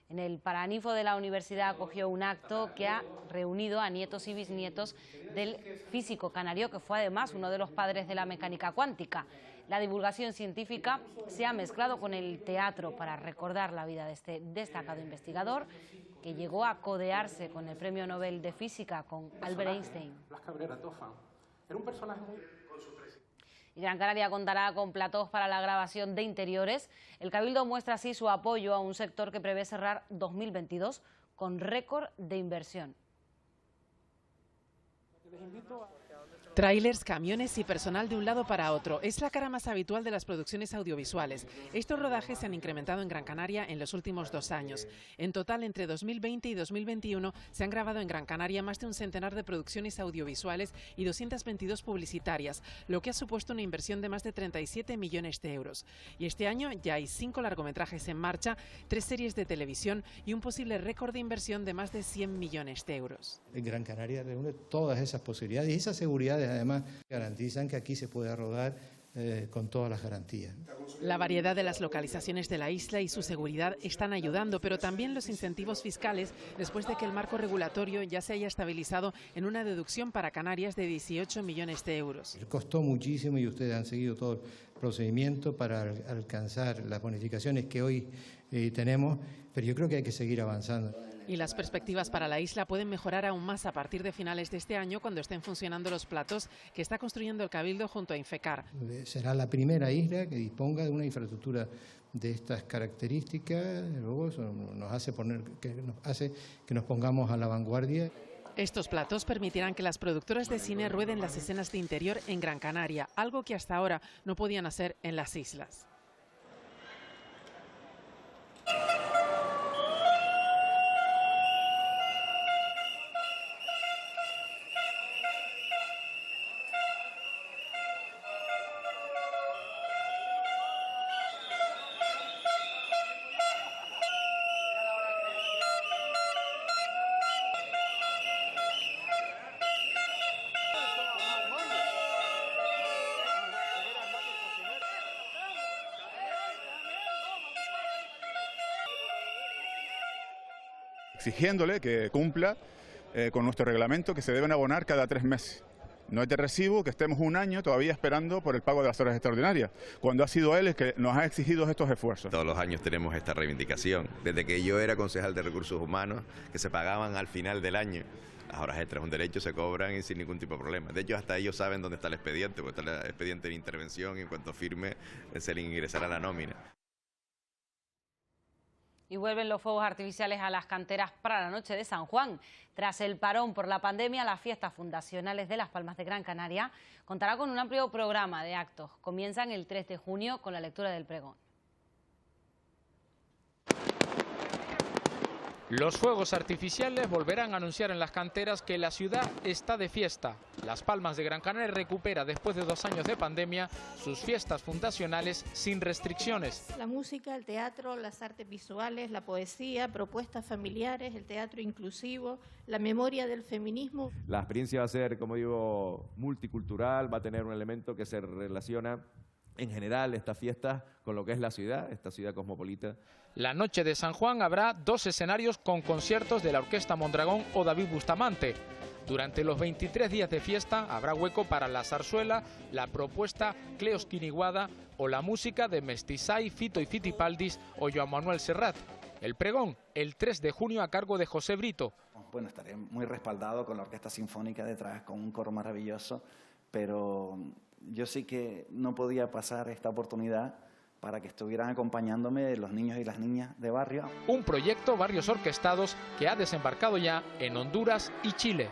En el Paraninfo de la universidad acogió un acto que ha reunido a nietos y bisnietos del físico canario, que fue además uno de los padres de la mecánica cuántica. La divulgación científica se ha mezclado con el teatro para recordar la vida de este destacado investigador, que llegó a codearse con el Premio Nobel de Física, con Albert Einstein. Blas Cabrera, Tofan, era un personaje muy... Y Gran Canaria contará con platós para la grabación de interiores. El Cabildo muestra así su apoyo a un sector que prevé cerrar 2022 con récord de inversión. Trailers, camiones y personal de un lado para otro. Es la cara más habitual de las producciones audiovisuales. Estos rodajes se han incrementado en Gran Canaria en los últimos 2 años. En total, entre 2020 y 2021, se han grabado en Gran Canaria más de un centenar de producciones audiovisuales y 222 publicitarias, lo que ha supuesto una inversión de más de 37 millones de euros. Y este año ya hay 5 largometrajes en marcha, 3 series de televisión y un posible récord de inversión de más de 100 millones de euros. En Gran Canaria reúne todas esas posibilidades y esa seguridad además garantizan que aquí se pueda rodar con todas las garantías. La variedad de las localizaciones de la isla y su seguridad están ayudando, pero también los incentivos fiscales después de que el marco regulatorio ya se haya estabilizado en una deducción para Canarias de 18 millones de euros. Costó muchísimo y ustedes han seguido todo el procedimiento para alcanzar las bonificaciones que hoy tenemos, pero yo creo que hay que seguir avanzando. Y las perspectivas para la isla pueden mejorar aún más a partir de finales de este año, cuando estén funcionando los platós que está construyendo el Cabildo junto a Infecar. Será la primera isla que disponga de una infraestructura de estas características. Luego eso nos hace que nos pongamos a la vanguardia. Estos platós permitirán que las productoras de cine rueden las escenas de interior en Gran Canaria, algo que hasta ahora no podían hacer en las islas. Exigiéndole que cumpla con nuestro reglamento, que se deben abonar cada 3 meses. No es de recibo que estemos un año todavía esperando por el pago de las horas extraordinarias, cuando ha sido él el que nos ha exigido estos esfuerzos. Todos los años tenemos esta reivindicación. Desde que yo era concejal de Recursos Humanos, que se pagaban al final del año. Las horas extras, un derecho, se cobran y sin ningún tipo de problema. De hecho, hasta ellos saben dónde está el expediente, porque está el expediente de intervención y en cuanto firme se le ingresará la nómina. Y vuelven los fuegos artificiales a las canteras para la noche de San Juan. Tras el parón por la pandemia, las fiestas fundacionales de Las Palmas de Gran Canaria contará con un amplio programa de actos. Comienzan el 3 de junio con la lectura del pregón. Los fuegos artificiales volverán a anunciar en las canteras que la ciudad está de fiesta. Las Palmas de Gran Canaria recupera, después de 2 años de pandemia, sus fiestas fundacionales sin restricciones. La música, el teatro, las artes visuales, la poesía, propuestas familiares, el teatro inclusivo, la memoria del feminismo. La experiencia va a ser, como digo, multicultural, va a tener un elemento que se relaciona en general estas fiestas con lo que es la ciudad, esta ciudad cosmopolita. La noche de San Juan habrá 2 escenarios con conciertos de la Orquesta Mondragón o David Bustamante. Durante los 23 días de fiesta habrá hueco para la zarzuela, la propuesta Cleos Quiniguada o la música de Mestizay, Fito y Fitipaldis o Joan Manuel Serrat. El pregón, el 3 de junio, a cargo de José Brito. Bueno, estaré muy respaldado con la Orquesta Sinfónica detrás, con un coro maravilloso, pero yo sí que no podía pasar esta oportunidad para que estuvieran acompañándome los niños y las niñas de barrio. Un proyecto Barrios Orquestados que ha desembarcado ya en Honduras y Chile.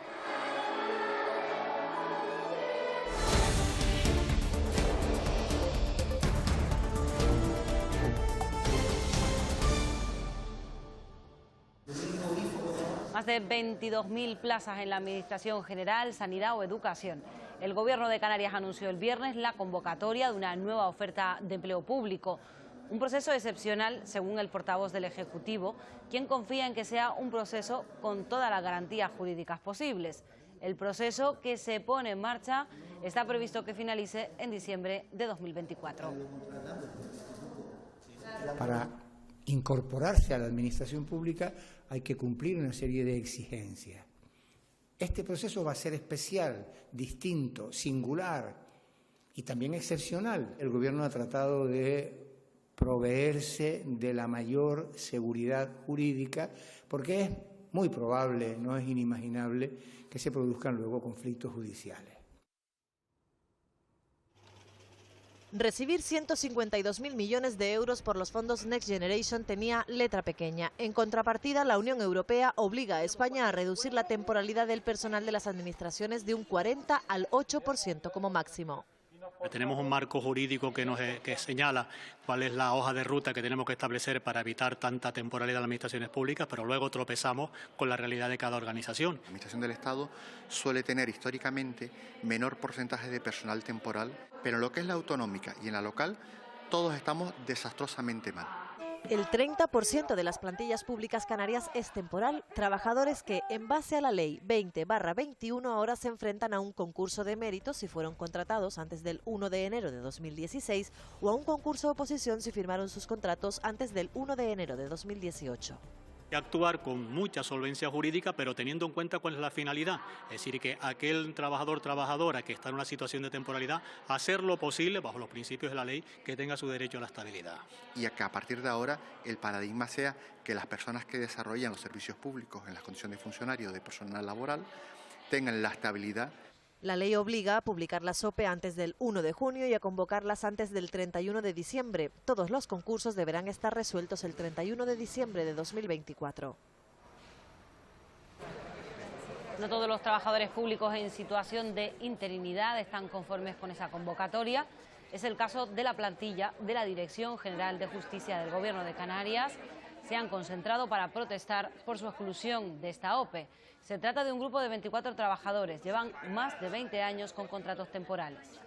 Más de 22.000 plazas en la Administración General, Sanidad o Educación. El Gobierno de Canarias anunció el viernes la convocatoria de una nueva oferta de empleo público. Un proceso excepcional, según el portavoz del Ejecutivo, quien confía en que sea un proceso con todas las garantías jurídicas posibles. El proceso que se pone en marcha está previsto que finalice en diciembre de 2024. Para incorporarse a la administración pública hay que cumplir una serie de exigencias. Este proceso va a ser especial, distinto, singular y también excepcional. El Gobierno ha tratado de proveerse de la mayor seguridad jurídica porque es muy probable, no es inimaginable, que se produzcan luego conflictos judiciales. Recibir 152.000 millones de euros por los fondos Next Generation tenía letra pequeña. En contrapartida, la Unión Europea obliga a España a reducir la temporalidad del personal de las administraciones de un 40 al 8% como máximo. Tenemos un marco jurídico que señala cuál es la hoja de ruta que tenemos que establecer para evitar tanta temporalidad en las administraciones públicas, pero luego tropezamos con la realidad de cada organización. La Administración del Estado suele tener históricamente menor porcentaje de personal temporal, pero en lo que es la autonómica y en la local, todos estamos desastrosamente mal. El 30% de las plantillas públicas canarias es temporal, trabajadores que, en base a la ley 20/21, ahora se enfrentan a un concurso de méritos si fueron contratados antes del 1 de enero de 2016 o a un concurso de oposición si firmaron sus contratos antes del 1 de enero de 2018. Actuar con mucha solvencia jurídica, pero teniendo en cuenta cuál es la finalidad. Es decir, que aquel trabajador, trabajadora que está en una situación de temporalidad, hacer lo posible, bajo los principios de la ley, que tenga su derecho a la estabilidad. Y que a partir de ahora el paradigma sea que las personas que desarrollan los servicios públicos en las condiciones de funcionario o de personal laboral tengan la estabilidad. La ley obliga a publicar las OPE antes del 1 de junio y a convocarlas antes del 31 de diciembre. Todos los concursos deberán estar resueltos el 31 de diciembre de 2024. No todos los trabajadores públicos en situación de interinidad están conformes con esa convocatoria. Es el caso de la plantilla de la Dirección General de Justicia del Gobierno de Canarias. Se han concentrado para protestar por su exclusión de esta OPE. Se trata de un grupo de 24 trabajadores. Llevan más de 20 años con contratos temporales.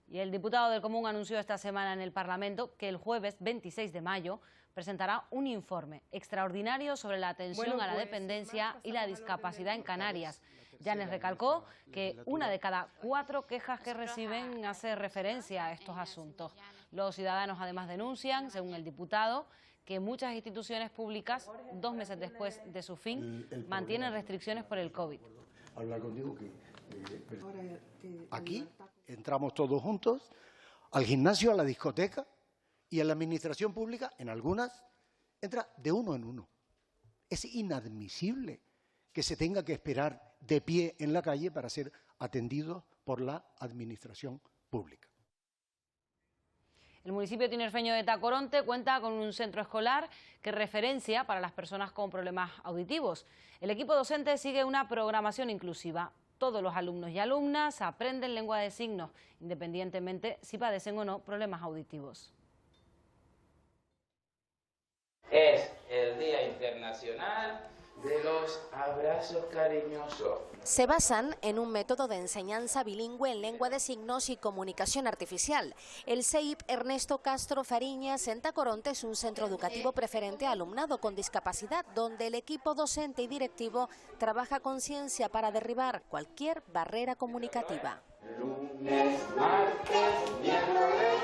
Y el diputado del Común anunció esta semana en el Parlamento que el jueves 26 de mayo presentará un informe extraordinario sobre la atención a la dependencia y la discapacidad en Canarias. Yanes recalcó que 1 de cada 4 quejas que reciben hace referencia a estos asuntos. Los ciudadanos además denuncian, según el diputado, que muchas instituciones públicas, 2 meses después de su fin, mantienen restricciones por el COVID. Hablar contigo aquí entramos todos juntos al gimnasio, a la discoteca y a la administración pública, en algunas, entra de uno en uno. Es inadmisible que se tenga que esperar de pie en la calle para ser atendido por la administración pública. El municipio tinerfeño de Tacoronte cuenta con un centro escolar que referencia para las personas con problemas auditivos. El equipo docente sigue una programación inclusiva. Todos los alumnos y alumnas aprenden lengua de signos, independientemente si padecen o no problemas auditivos. Es el Día Internacional de los Abrazos Cariñosos. Se basan en un método de enseñanza bilingüe en lengua de signos y comunicación artificial. El CEIP Ernesto Castro Fariñas en Tacoronte es un centro educativo preferente a alumnado con discapacidad, donde el equipo docente y directivo trabaja con ciencia para derribar cualquier barrera comunicativa. Lunes, martes, miércoles,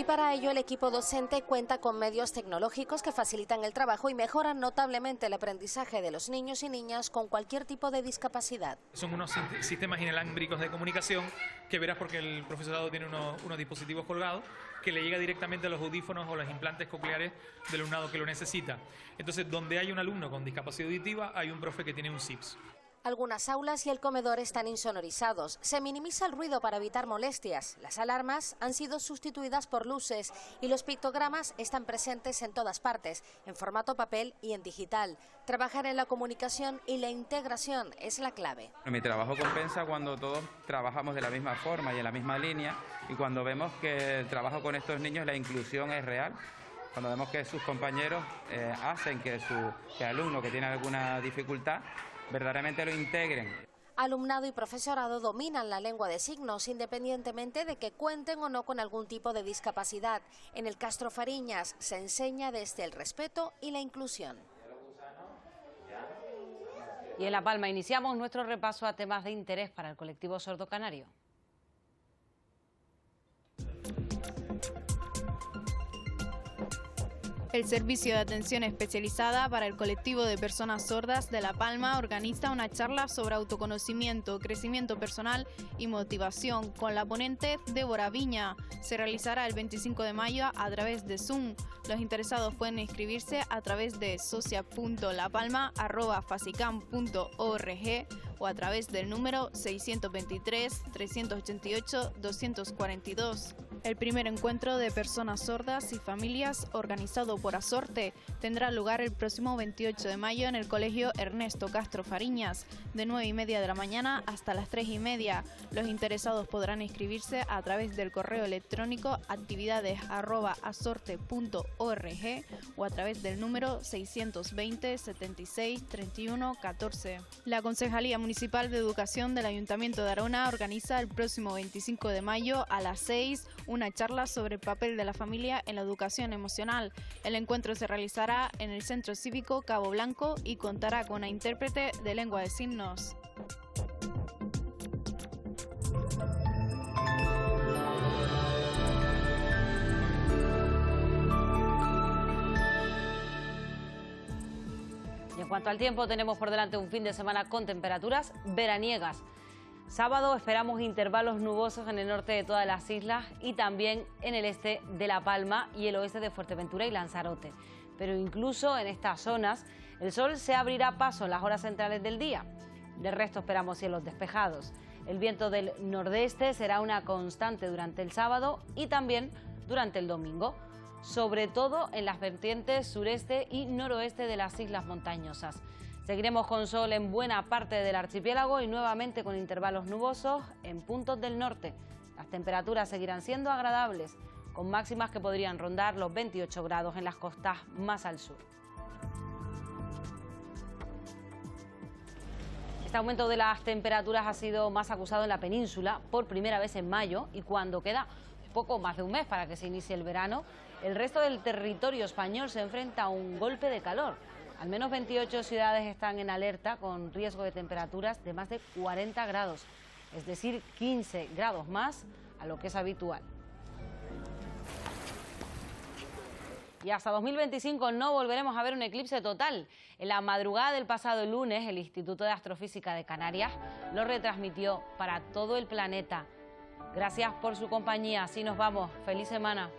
Y para ello el equipo docente cuenta con medios tecnológicos que facilitan el trabajo y mejoran notablemente el aprendizaje de los niños y niñas con cualquier tipo de discapacidad. Son unos sistemas inalámbricos de comunicación que verás porque el profesorado tiene unos dispositivos colgados que le llega directamente a los audífonos o los implantes cocleares del alumnado que lo necesita. Entonces, donde hay un alumno con discapacidad auditiva, hay un profe que tiene un SIPS. Algunas aulas y el comedor están insonorizados. Se minimiza el ruido para evitar molestias. Las alarmas han sido sustituidas por luces y los pictogramas están presentes en todas partes, en formato papel y en digital. Trabajar en la comunicación y la integración es la clave. Mi trabajo compensa cuando todos trabajamos de la misma forma y en la misma línea, y cuando vemos que el trabajo con estos niños, la inclusión es real. Cuando vemos que sus compañeros hacen que el alumno que tiene alguna dificultad verdaderamente lo integren. Alumnado y profesorado dominan la lengua de signos independientemente de que cuenten o no con algún tipo de discapacidad. En el Castro Fariñas se enseña desde el respeto y la inclusión. Y en La Palma iniciamos nuestro repaso a temas de interés para el colectivo sordo canario. El Servicio de Atención Especializada para el Colectivo de Personas Sordas de La Palma organiza una charla sobre autoconocimiento, crecimiento personal y motivación con la ponente Débora Viña. Se realizará el 25 de mayo a través de Zoom. Los interesados pueden inscribirse a través de socia.lapalma@facicam.org o a través del número 623-388-242. El primer encuentro de personas sordas y familias organizado por Asorte tendrá lugar el próximo 28 de mayo en el Colegio Ernesto Castro Fariñas, de 9:30 de la mañana hasta las 3:30. Los interesados podrán inscribirse a través del correo electrónico actividades@asorte.org o a través del número 620 76 31 14. La Concejalía Municipal de Educación del Ayuntamiento de Arona organiza el próximo 25 de mayo a las 6 una charla sobre el papel de la familia en la educación emocional. El encuentro se realizará en el Centro Cívico Cabo Blanco y contará con una intérprete de lengua de signos. Y en cuanto al tiempo, tenemos por delante un fin de semana con temperaturas veraniegas. Sábado esperamos intervalos nubosos en el norte de todas las islas y también en el este de La Palma y el oeste de Fuerteventura y Lanzarote. Pero incluso en estas zonas el sol se abrirá paso en las horas centrales del día. De resto esperamos cielos despejados. El viento del nordeste será una constante durante el sábado y también durante el domingo, sobre todo en las vertientes sureste y noroeste de las islas montañosas. Seguiremos con sol en buena parte del archipiélago y nuevamente con intervalos nubosos en puntos del norte. Las temperaturas seguirán siendo agradables, con máximas que podrían rondar los 28 grados en las costas más al sur. Este aumento de las temperaturas ha sido más acusado en la península por primera vez en mayo y cuando queda poco más de un mes para que se inicie el verano, el resto del territorio español se enfrenta a un golpe de calor. Al menos 28 ciudades están en alerta con riesgo de temperaturas de más de 40 grados, es decir, 15 grados más a lo que es habitual. Y hasta 2025 no volveremos a ver un eclipse total. En la madrugada del pasado lunes, el Instituto de Astrofísica de Canarias lo retransmitió para todo el planeta. Gracias por su compañía. Así nos vamos. ¡Feliz semana!